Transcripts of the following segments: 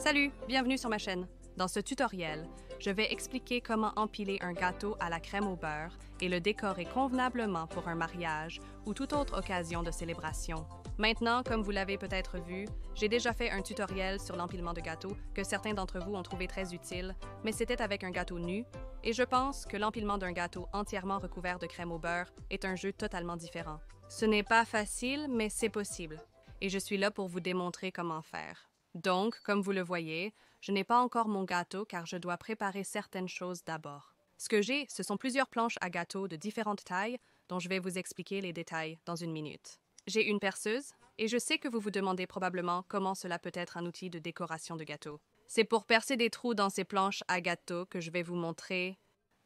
Salut, bienvenue sur ma chaîne. Dans ce tutoriel, je vais expliquer comment empiler un gâteau à la crème au beurre et le décorer convenablement pour un mariage ou toute autre occasion de célébration. Maintenant, comme vous l'avez peut-être vu, j'ai déjà fait un tutoriel sur l'empilement de gâteaux que certains d'entre vous ont trouvé très utile, mais c'était avec un gâteau nu, et je pense que l'empilement d'un gâteau entièrement recouvert de crème au beurre est un jeu totalement différent. Ce n'est pas facile, mais c'est possible, et je suis là pour vous démontrer comment faire. Donc, comme vous le voyez, je n'ai pas encore mon gâteau car je dois préparer certaines choses d'abord. Ce que j'ai, ce sont plusieurs planches à gâteau de différentes tailles dont je vais vous expliquer les détails dans une minute. J'ai une perceuse et je sais que vous vous demandez probablement comment cela peut être un outil de décoration de gâteau. C'est pour percer des trous dans ces planches à gâteau que je vais vous montrer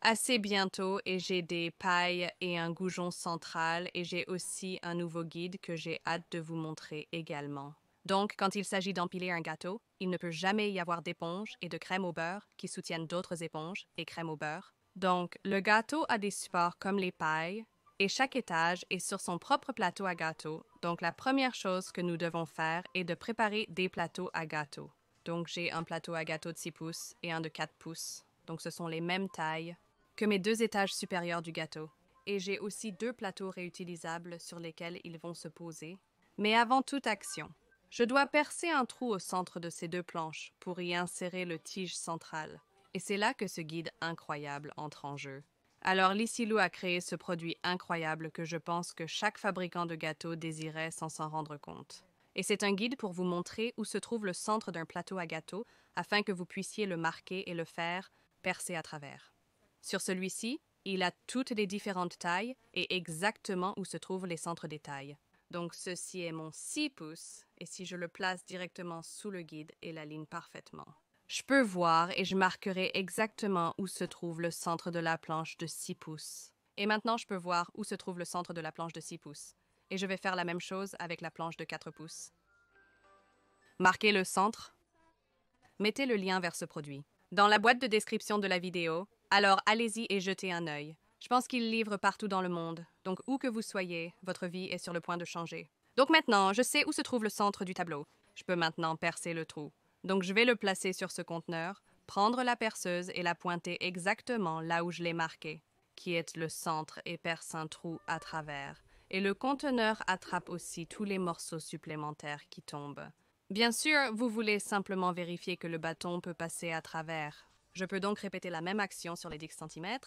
assez bientôt et j'ai des pailles et un goujon central et j'ai aussi un nouveau guide que j'ai hâte de vous montrer également. Donc, quand il s'agit d'empiler un gâteau, il ne peut jamais y avoir d'éponge et de crème au beurre qui soutiennent d'autres éponges et crème au beurre. Donc, le gâteau a des supports comme les pailles et chaque étage est sur son propre plateau à gâteau. Donc, la première chose que nous devons faire est de préparer des plateaux à gâteau. Donc, j'ai un plateau à gâteau de 6 pouces et un de 4 pouces. Donc, ce sont les mêmes tailles que mes deux étages supérieurs du gâteau. Et j'ai aussi deux plateaux réutilisables sur lesquels ils vont se poser. Mais avant toute action, je dois percer un trou au centre de ces deux planches pour y insérer le tige central. Et c'est là que ce guide incroyable entre en jeu. Alors Lissilou a créé ce produit incroyable que je pense que chaque fabricant de gâteaux désirait sans s'en rendre compte. Et c'est un guide pour vous montrer où se trouve le centre d'un plateau à gâteau afin que vous puissiez le marquer et le faire percer à travers. Sur celui-ci, il a toutes les différentes tailles et exactement où se trouvent les centres des tailles. Donc ceci est mon 6 pouces, et si je le place directement sous le guide, il aligne parfaitement. Je peux voir et je marquerai exactement où se trouve le centre de la planche de 6 pouces. Et maintenant, je peux voir où se trouve le centre de la planche de 6 pouces. Et je vais faire la même chose avec la planche de 4 pouces. Marquez le centre. Mettez le lien vers ce produit dans la boîte de description de la vidéo, alors allez-y et jetez un œil. Je pense qu'il livre partout dans le monde, donc où que vous soyez, votre vie est sur le point de changer. Donc maintenant, je sais où se trouve le centre du tableau. Je peux maintenant percer le trou. Donc je vais le placer sur ce conteneur, prendre la perceuse et la pointer exactement là où je l'ai marqué, qui est le centre et perce un trou à travers. Et le conteneur attrape aussi tous les morceaux supplémentaires qui tombent. Bien sûr, vous voulez simplement vérifier que le bâton peut passer à travers. Je peux donc répéter la même action sur les 10 cm.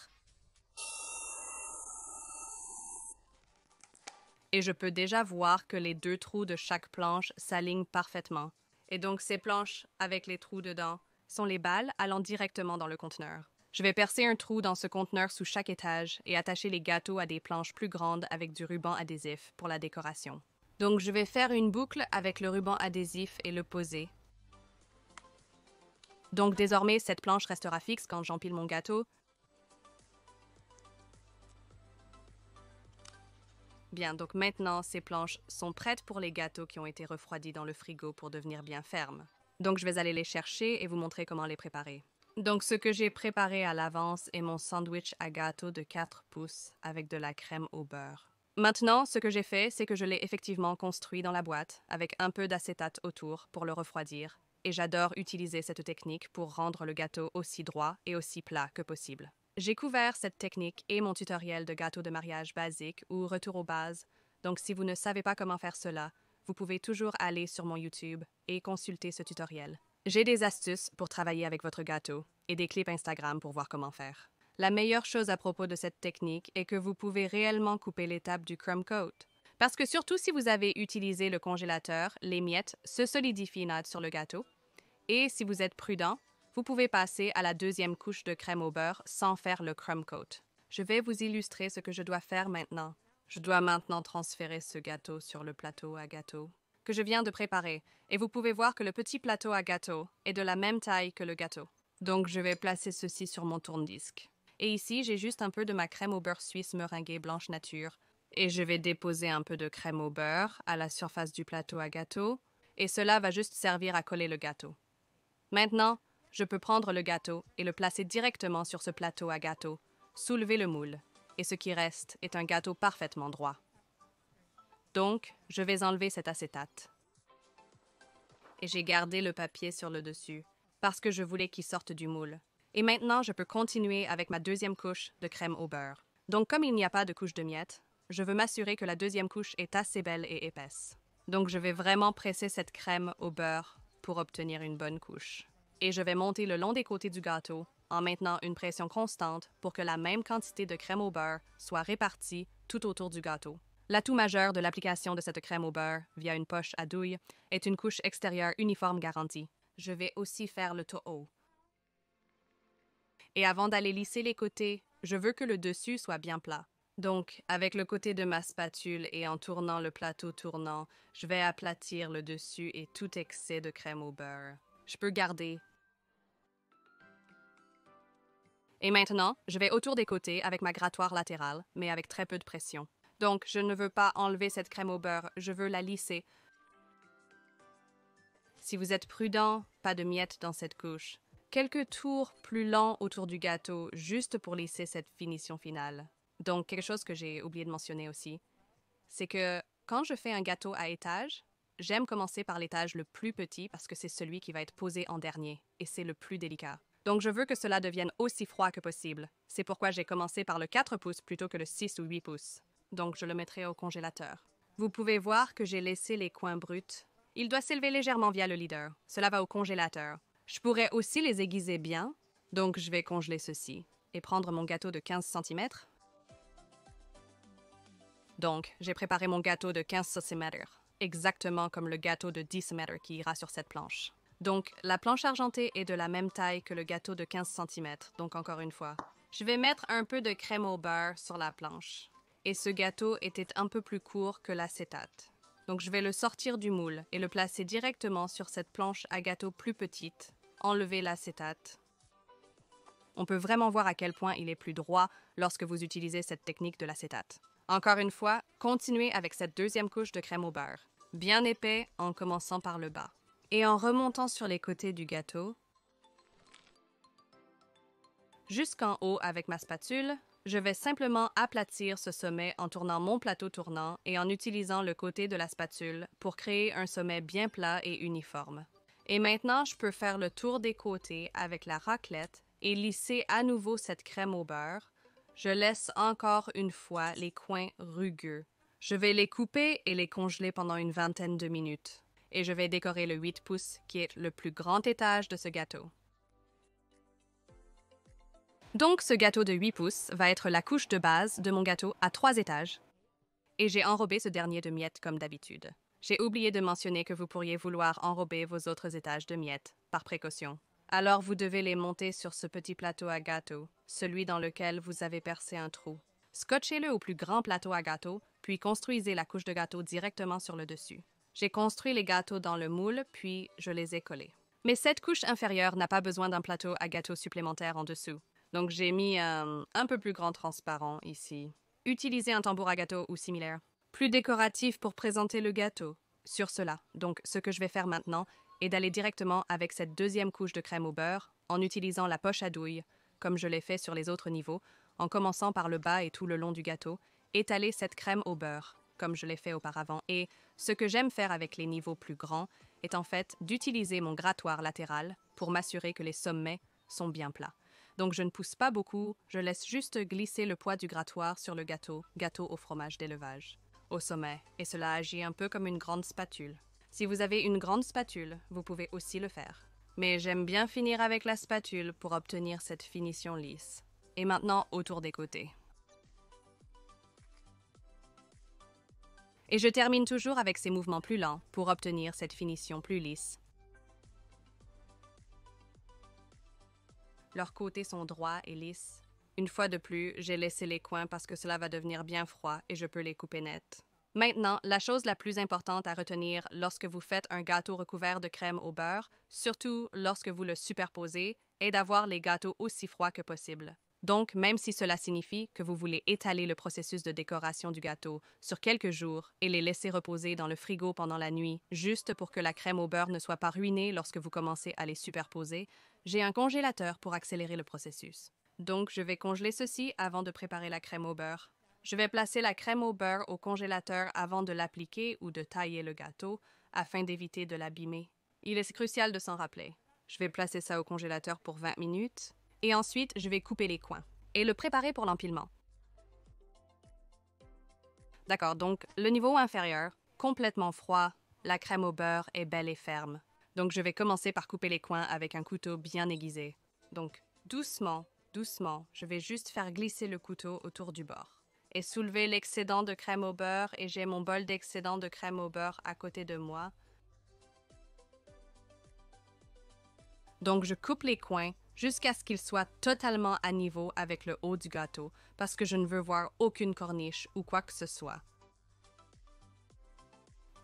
Et je peux déjà voir que les deux trous de chaque planche s'alignent parfaitement. Et donc ces planches avec les trous dedans sont les balles allant directement dans le conteneur. Je vais percer un trou dans ce conteneur sous chaque étage et attacher les gâteaux à des planches plus grandes avec du ruban adhésif pour la décoration. Donc je vais faire une boucle avec le ruban adhésif et le poser. Donc désormais, cette planche restera fixe quand j'empile mon gâteau. Bien, donc maintenant, ces planches sont prêtes pour les gâteaux qui ont été refroidis dans le frigo pour devenir bien fermes. Donc je vais aller les chercher et vous montrer comment les préparer. Donc ce que j'ai préparé à l'avance est mon sandwich à gâteau de 4 pouces avec de la crème au beurre. Maintenant, ce que j'ai fait, c'est que je l'ai effectivement construit dans la boîte avec un peu d'acétate autour pour le refroidir. Et j'adore utiliser cette technique pour rendre le gâteau aussi droit et aussi plat que possible. J'ai couvert cette technique et mon tutoriel de gâteau de mariage basique ou retour aux bases, donc si vous ne savez pas comment faire cela, vous pouvez toujours aller sur mon YouTube et consulter ce tutoriel. J'ai des astuces pour travailler avec votre gâteau et des clips Instagram pour voir comment faire. La meilleure chose à propos de cette technique est que vous pouvez réellement couper l'étape du crumb coat. Parce que surtout si vous avez utilisé le congélateur, les miettes se solidifient net sur le gâteau. Et si vous êtes prudent, vous pouvez passer à la deuxième couche de crème au beurre sans faire le crumb coat. Je vais vous illustrer ce que je dois faire maintenant. Je dois maintenant transférer ce gâteau sur le plateau à gâteau que je viens de préparer. Et vous pouvez voir que le petit plateau à gâteau est de la même taille que le gâteau. Donc je vais placer ceci sur mon tourne-disque. Et ici, j'ai juste un peu de ma crème au beurre suisse meringuée blanche nature. Et je vais déposer un peu de crème au beurre à la surface du plateau à gâteau. Et cela va juste servir à coller le gâteau. Maintenant, je peux prendre le gâteau et le placer directement sur ce plateau à gâteau, soulever le moule, et ce qui reste est un gâteau parfaitement droit. Donc, je vais enlever cet acétate. et j'ai gardé le papier sur le dessus parce que je voulais qu'il sorte du moule. Et maintenant, je peux continuer avec ma deuxième couche de crème au beurre. Donc, comme il n'y a pas de couche de miettes, je veux m'assurer que la deuxième couche est assez belle et épaisse. Donc, je vais vraiment presser cette crème au beurre pour obtenir une bonne couche. Et je vais monter le long des côtés du gâteau en maintenant une pression constante pour que la même quantité de crème au beurre soit répartie tout autour du gâteau. L'atout majeur de l'application de cette crème au beurre via une poche à douille est une couche extérieure uniforme garantie. Je vais aussi faire le tour. Et avant d'aller lisser les côtés, je veux que le dessus soit bien plat. Donc, avec le côté de ma spatule et en tournant le plateau tournant, je vais aplatir le dessus et tout excès de crème au beurre. Je peux garder. Et maintenant, je vais autour des côtés avec ma grattoir latérale, mais avec très peu de pression. Donc, je ne veux pas enlever cette crème au beurre, je veux la lisser. Si vous êtes prudent, pas de miettes dans cette couche. Quelques tours plus lents autour du gâteau, juste pour lisser cette finition finale. Donc, quelque chose que j'ai oublié de mentionner aussi, c'est que quand je fais un gâteau à étage, j'aime commencer par l'étage le plus petit parce que c'est celui qui va être posé en dernier et c'est le plus délicat. Donc, je veux que cela devienne aussi froid que possible. C'est pourquoi j'ai commencé par le 4 pouces plutôt que le 6 ou 8 pouces. Donc, je le mettrai au congélateur. Vous pouvez voir que j'ai laissé les coins bruts. Il doit s'élever légèrement via le leader. Cela va au congélateur. Je pourrais aussi les aiguiser bien, donc je vais congeler ceci et prendre mon gâteau de 15 cm. Donc, j'ai préparé mon gâteau de 15 cm, exactement comme le gâteau de 10 cm qui ira sur cette planche. Donc, la planche argentée est de la même taille que le gâteau de 15 cm, donc encore une fois. Je vais mettre un peu de crème au beurre sur la planche. Et ce gâteau était un peu plus court que l'acétate. Donc, je vais le sortir du moule et le placer directement sur cette planche à gâteau plus petite, enlever l'acétate. On peut vraiment voir à quel point il est plus droit lorsque vous utilisez cette technique de l'acétate. Encore une fois, continuez avec cette deuxième couche de crème au beurre, bien épais en commençant par le bas. Et en remontant sur les côtés du gâteau, jusqu'en haut avec ma spatule, je vais simplement aplatir ce sommet en tournant mon plateau tournant et en utilisant le côté de la spatule pour créer un sommet bien plat et uniforme. Et maintenant, je peux faire le tour des côtés avec la raclette et lisser à nouveau cette crème au beurre. Je laisse encore une fois les coins rugueux. Je vais les couper et les congeler pendant une vingtaine de minutes. Et je vais décorer le 8 pouces qui est le plus grand étage de ce gâteau. Donc, ce gâteau de 8 pouces va être la couche de base de mon gâteau à 3 étages. Et j'ai enrobé ce dernier de miettes comme d'habitude. J'ai oublié de mentionner que vous pourriez vouloir enrober vos autres étages de miettes, par précaution. Alors vous devez les monter sur ce petit plateau à gâteau, celui dans lequel vous avez percé un trou. Scotchez-le au plus grand plateau à gâteau, puis construisez la couche de gâteau directement sur le dessus. J'ai construit les gâteaux dans le moule, puis je les ai collés. Mais cette couche inférieure n'a pas besoin d'un plateau à gâteau supplémentaire en dessous. Donc j'ai mis un peu plus grand transparent ici. Utilisez un tambour à gâteau ou similaire. Plus décoratif pour présenter le gâteau. Sur cela, donc ce que je vais faire maintenant est d'aller directement avec cette deuxième couche de crème au beurre en utilisant la poche à douille, comme je l'ai fait sur les autres niveaux, en commençant par le bas et tout le long du gâteau, étaler cette crème au beurre, comme je l'ai fait auparavant. Et ce que j'aime faire avec les niveaux plus grands est en fait d'utiliser mon grattoir latéral pour m'assurer que les sommets sont bien plats. Donc je ne pousse pas beaucoup, je laisse juste glisser le poids du grattoir sur le gâteau au fromage d'élevage, au sommet, et cela agit un peu comme une grande spatule. Si vous avez une grande spatule, vous pouvez aussi le faire. Mais j'aime bien finir avec la spatule pour obtenir cette finition lisse. Et maintenant, autour des côtés. Et je termine toujours avec ces mouvements plus lents pour obtenir cette finition plus lisse. Leurs côtés sont droits et lisses. Une fois de plus, j'ai laissé les coins parce que cela va devenir bien froid et je peux les couper net. Maintenant, la chose la plus importante à retenir lorsque vous faites un gâteau recouvert de crème au beurre, surtout lorsque vous le superposez, est d'avoir les gâteaux aussi froids que possible. Donc, même si cela signifie que vous voulez étaler le processus de décoration du gâteau sur quelques jours et les laisser reposer dans le frigo pendant la nuit, juste pour que la crème au beurre ne soit pas ruinée lorsque vous commencez à les superposer, j'ai un congélateur pour accélérer le processus. Donc, je vais congeler ceci avant de préparer la crème au beurre. Je vais placer la crème au beurre au congélateur avant de l'appliquer ou de tailler le gâteau afin d'éviter de l'abîmer. Il est crucial de s'en rappeler. Je vais placer ça au congélateur pour 20 minutes et ensuite je vais couper les coins et le préparer pour l'empilement. D'accord, donc le niveau inférieur, complètement froid, la crème au beurre est belle et ferme. Donc je vais commencer par couper les coins avec un couteau bien aiguisé. Donc doucement, doucement, je vais juste faire glisser le couteau autour du bord et soulever l'excédent de crème au beurre et j'ai mon bol d'excédent de crème au beurre à côté de moi. Donc je coupe les coins jusqu'à ce qu'ils soient totalement à niveau avec le haut du gâteau parce que je ne veux voir aucune corniche ou quoi que ce soit.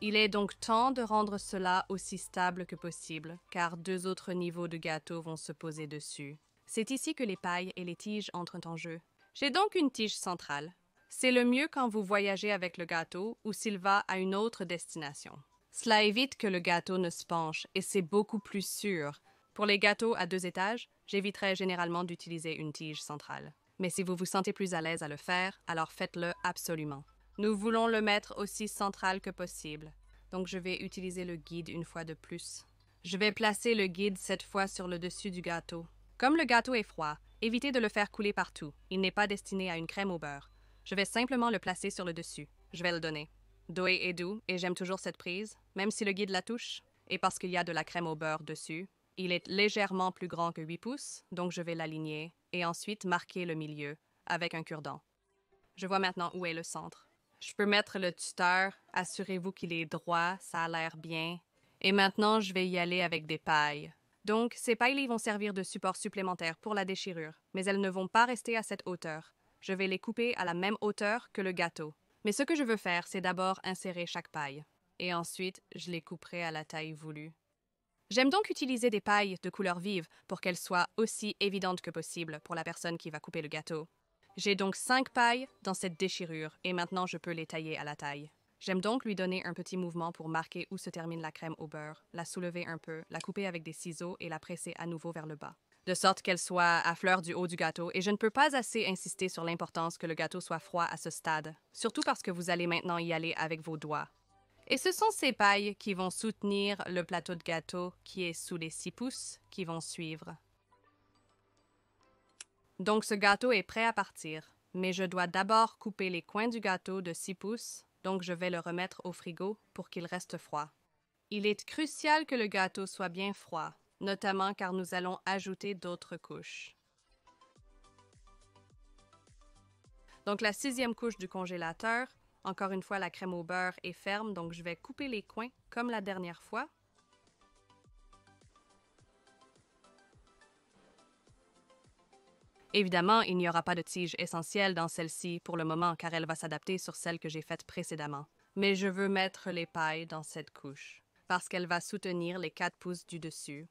Il est donc temps de rendre cela aussi stable que possible, car 2 autres niveaux de gâteau vont se poser dessus. C'est ici que les pailles et les tiges entrent en jeu. J'ai donc une tige centrale. C'est le mieux quand vous voyagez avec le gâteau ou s'il va à une autre destination. Cela évite que le gâteau ne se penche et c'est beaucoup plus sûr. Pour les gâteaux à 2 étages, j'éviterai généralement d'utiliser une tige centrale. Mais si vous vous sentez plus à l'aise à le faire, alors faites-le absolument. Nous voulons le mettre aussi central que possible, donc je vais utiliser le guide une fois de plus. Je vais placer le guide cette fois sur le dessus du gâteau. Comme le gâteau est froid, évitez de le faire couler partout. Il n'est pas destiné à une crème au beurre. Je vais simplement le placer sur le dessus. Je vais le donner. Doué est doux et j'aime toujours cette prise, même si le guide la touche. Et parce qu'il y a de la crème au beurre dessus, il est légèrement plus grand que 8 pouces, donc je vais l'aligner et ensuite marquer le milieu avec un cure-dent. Je vois maintenant où est le centre. Je peux mettre le tuteur, assurez-vous qu'il est droit, ça a l'air bien. Et maintenant, je vais y aller avec des pailles. Donc, ces pailles vont servir de support supplémentaire pour la déchirure, mais elles ne vont pas rester à cette hauteur. Je vais les couper à la même hauteur que le gâteau. Mais ce que je veux faire, c'est d'abord insérer chaque paille. Et ensuite, je les couperai à la taille voulue. J'aime donc utiliser des pailles de couleur vive pour qu'elles soient aussi évidentes que possible pour la personne qui va couper le gâteau. J'ai donc 5 pailles dans cette déchirure et maintenant je peux les tailler à la taille. J'aime donc lui donner un petit mouvement pour marquer où se termine la crème au beurre, la soulever un peu, la couper avec des ciseaux et la presser à nouveau vers le bas, de sorte qu'elle soit à fleur du haut du gâteau et je ne peux pas assez insister sur l'importance que le gâteau soit froid à ce stade, surtout parce que vous allez maintenant y aller avec vos doigts. Et ce sont ces pailles qui vont soutenir le plateau de gâteau qui est sous les 6 pouces qui vont suivre. Donc ce gâteau est prêt à partir, mais je dois d'abord couper les coins du gâteau de 6 pouces, donc je vais le remettre au frigo pour qu'il reste froid. Il est crucial que le gâteau soit bien froid, notamment car nous allons ajouter d'autres couches. Donc la 6e couche du congélateur, encore une fois la crème au beurre est ferme, donc je vais couper les coins comme la dernière fois. Évidemment, il n'y aura pas de tige essentielle dans celle-ci pour le moment car elle va s'adapter sur celle que j'ai faite précédemment. Mais je veux mettre les pailles dans cette couche parce qu'elle va soutenir les 4 pouces du dessus.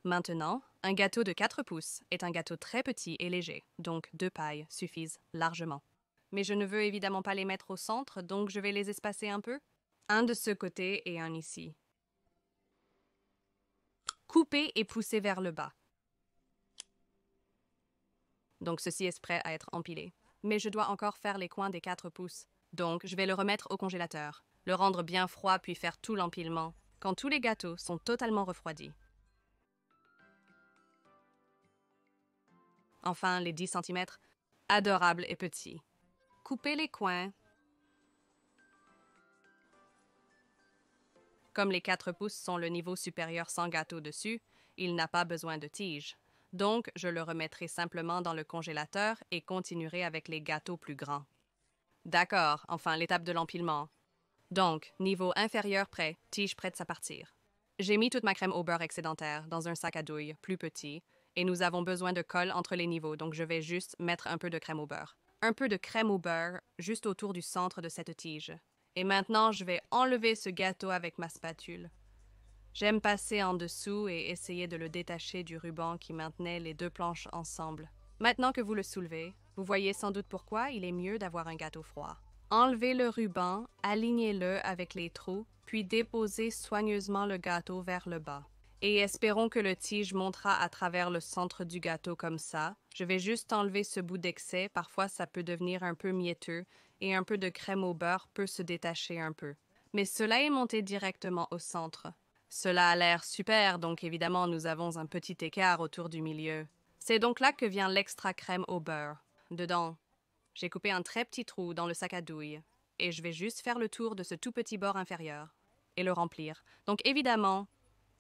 Maintenant, un gâteau de 4 pouces est un gâteau très petit et léger, donc 2 pailles suffisent largement. Mais je ne veux évidemment pas les mettre au centre, donc je vais les espacer un peu. Un de ce côté et un ici. Couper et pousser vers le bas. Donc ceci est prêt à être empilé. Mais je dois encore faire les coins des 4 pouces. Donc je vais le remettre au congélateur, le rendre bien froid puis faire tout l'empilement, quand tous les gâteaux sont totalement refroidis. Enfin, les 10 cm, adorables et petits. Coupez les coins. Comme les 4 pouces sont le niveau supérieur sans gâteau dessus, il n'a pas besoin de tige. Donc, je le remettrai simplement dans le congélateur et continuerai avec les gâteaux plus grands. D'accord, enfin l'étape de l'empilement. Donc, niveau inférieur prêt, tige prête à partir. J'ai mis toute ma crème au beurre excédentaire dans un sac à douille plus petit et nous avons besoin de colle entre les niveaux, donc je vais juste mettre un peu de crème au beurre. Un peu de crème au beurre juste autour du centre de cette tige. Et maintenant, je vais enlever ce gâteau avec ma spatule. J'aime passer en dessous et essayer de le détacher du ruban qui maintenait les 2 planches ensemble. Maintenant que vous le soulevez, vous voyez sans doute pourquoi il est mieux d'avoir un gâteau froid. Enlevez le ruban, alignez-le avec les trous, puis déposez soigneusement le gâteau vers le bas. Et espérons que le tige montera à travers le centre du gâteau comme ça. Je vais juste enlever ce bout d'excès, parfois ça peut devenir un peu mietteux et un peu de crème au beurre peut se détacher un peu. Mais cela est monté directement au centre. Cela a l'air super, donc évidemment nous avons un petit écart autour du milieu. C'est donc là que vient l'extra crème au beurre. Dedans, j'ai coupé un très petit trou dans le sac à douille et je vais juste faire le tour de ce tout petit bord inférieur et le remplir. Donc évidemment,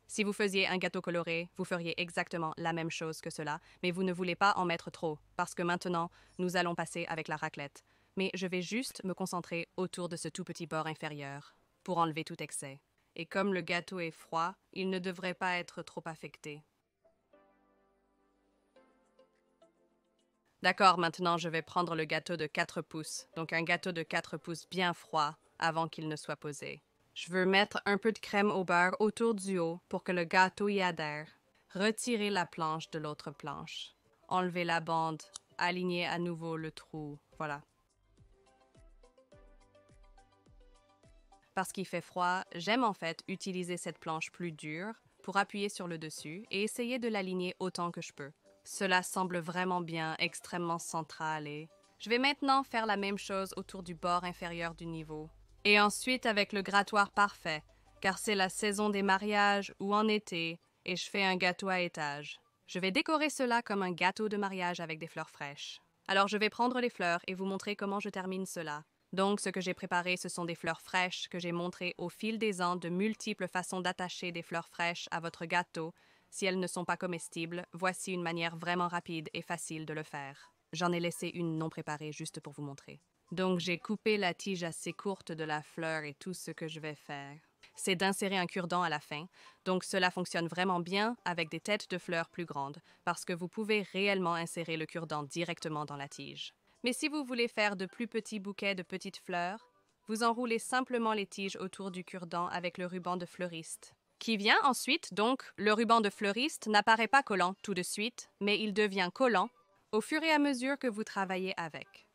si vous faisiez un gâteau coloré, vous feriez exactement la même chose que cela, mais vous ne voulez pas en mettre trop, parce que maintenant, nous allons passer avec la raclette. Mais je vais juste me concentrer autour de ce tout petit bord inférieur, pour enlever tout excès. Et comme le gâteau est froid, il ne devrait pas être trop affecté. D'accord, maintenant je vais prendre le gâteau de 4 pouces, donc un gâteau de 4 pouces bien froid, avant qu'il ne soit posé. Je veux mettre un peu de crème au beurre autour du haut pour que le gâteau y adhère. Retirez la planche de l'autre planche. Enlevez la bande. Alignez à nouveau le trou. Voilà. Parce qu'il fait froid, j'aime en fait utiliser cette planche plus dure pour appuyer sur le dessus et essayer de l'aligner autant que je peux. Cela semble vraiment bien, extrêmement central et... Je vais maintenant faire la même chose autour du bord inférieur du niveau. Et ensuite avec le grattoir parfait, car c'est la saison des mariages ou en été, et je fais un gâteau à étage. Je vais décorer cela comme un gâteau de mariage avec des fleurs fraîches. Alors je vais prendre les fleurs et vous montrer comment je termine cela. Donc ce que j'ai préparé, ce sont des fleurs fraîches que j'ai montrées au fil des ans de multiples façons d'attacher des fleurs fraîches à votre gâteau. Si elles ne sont pas comestibles, voici une manière vraiment rapide et facile de le faire. J'en ai laissé une non préparée juste pour vous montrer. Donc j'ai coupé la tige assez courte de la fleur et tout ce que je vais faire, c'est d'insérer un cure-dent à la fin. Donc cela fonctionne vraiment bien avec des têtes de fleurs plus grandes parce que vous pouvez réellement insérer le cure-dent directement dans la tige. Mais si vous voulez faire de plus petits bouquets de petites fleurs, vous enroulez simplement les tiges autour du cure-dent avec le ruban de fleuriste. Qui vient ensuite, donc, le ruban de fleuriste n'apparaît pas collant tout de suite, mais il devient collant au fur et à mesure que vous travaillez avec.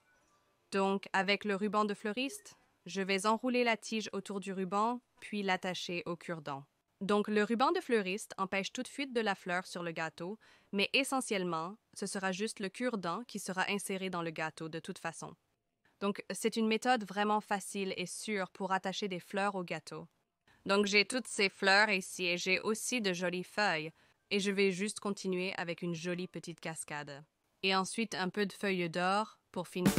Donc, avec le ruban de fleuriste, je vais enrouler la tige autour du ruban, puis l'attacher au cure-dent. Donc, le ruban de fleuriste empêche toute fuite de la fleur sur le gâteau, mais essentiellement, ce sera juste le cure-dent qui sera inséré dans le gâteau de toute façon. Donc, c'est une méthode vraiment facile et sûre pour attacher des fleurs au gâteau. Donc, j'ai toutes ces fleurs ici et j'ai aussi de jolies feuilles, et je vais juste continuer avec une jolie petite cascade. Et ensuite, un peu de feuilles d'or pour finir.